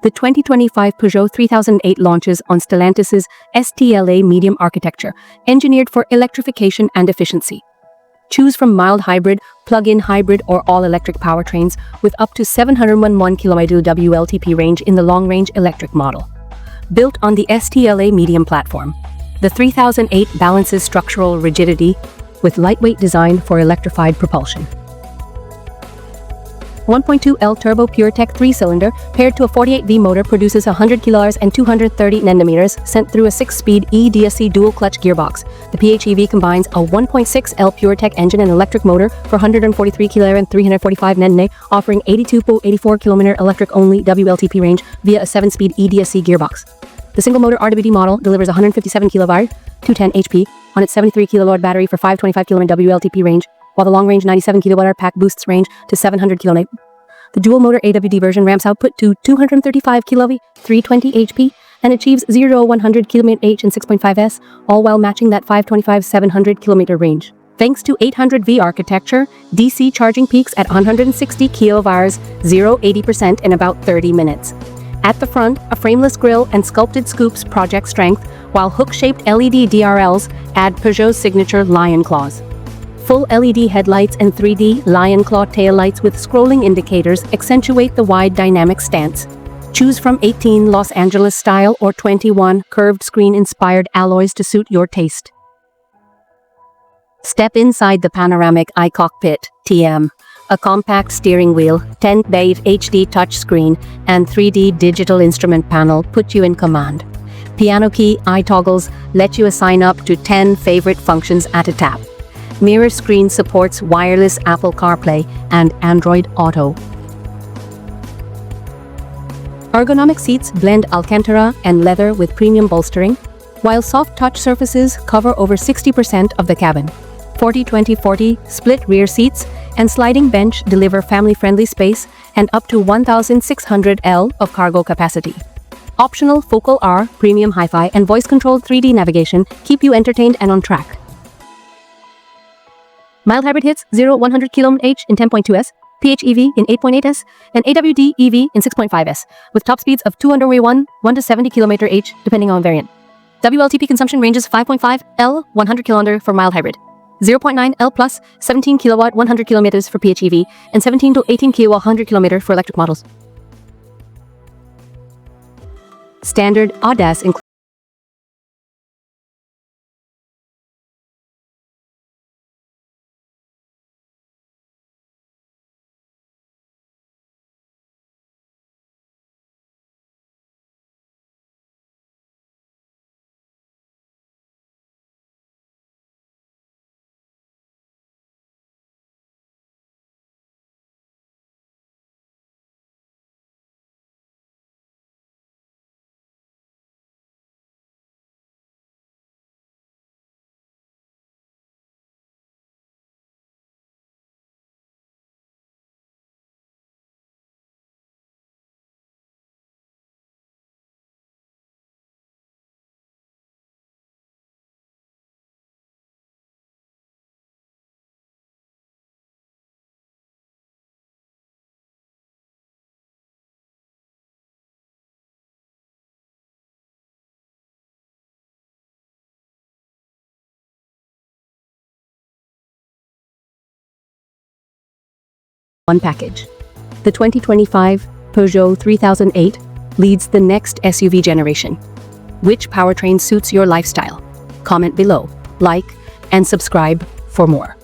The 2025 Peugeot 3008 launches on Stellantis's STLA medium architecture, engineered for electrification and efficiency. Choose from mild hybrid, plug-in hybrid or all-electric powertrains with up to 711 km WLTP range in the long-range electric model. Built on the STLA medium platform, the 3008 balances structural rigidity with lightweight design for electrified propulsion. 1.2L turbo PureTech 3-cylinder paired to a 48V motor produces 100 kHz and 230 Nm sent through a 6-speed EDSC dual-clutch gearbox. The PHEV combines a 1.6L PureTech engine and electric motor for 143 kHz and 345 Nm, offering 82.84 km electric-only WLTP range via a 7-speed EDSC gearbox. The single-motor RWD model delivers 157 kW, 210 HP on its 73 kWh battery for 525 km WLTP range, while the long-range 97 kWh pack boosts range to 700 km. The dual-motor AWD version ramps output to 235 kW, 320 HP, and achieves 0-100 km/h in 6.5s, all while matching that 525 700 km range. Thanks to 800V architecture, DC charging peaks at 160 kWh, 0-80% in about 30 minutes. At the front, a frameless grille and sculpted scoops project strength, while hook-shaped LED DRLs add Peugeot's signature lion claws. Full LED headlights and 3D lion claw taillights with scrolling indicators accentuate the wide dynamic stance. Choose from 18 Los Angeles style or 21 curved screen-inspired alloys to suit your taste. Step inside the panoramic iCockpit TM. A compact steering wheel, 10-bay HD touchscreen, and 3D digital instrument panel put you in command. Piano key iToggles let you assign up to 10 favorite functions at a tap. Mirror screen supports wireless Apple CarPlay and Android Auto. Ergonomic seats blend Alcantara and leather with premium bolstering, while soft touch surfaces cover over 60% of the cabin. 40-20-40 split rear seats and sliding bench deliver family-friendly space and up to 1,600 L of cargo capacity. Optional Focal R, premium hi-fi, and voice-controlled 3D navigation keep you entertained and on track. Mild hybrid hits 0-100 km/h in 10.2s, PHEV in 8.8s, and AWD EV in 6.5s, with top speeds of 1 to 70 km/h depending on variant. WLTP consumption ranges 5.5 L 100 km for mild hybrid, 0.9 L plus 17 kW 100 km for PHEV, and 17 to 18 kW 100 km for electric models. Standard AutoAura includes one package. The 2025 Peugeot 3008 leads the next SUV generation. Which powertrain suits your lifestyle? Comment below, like, and subscribe for more.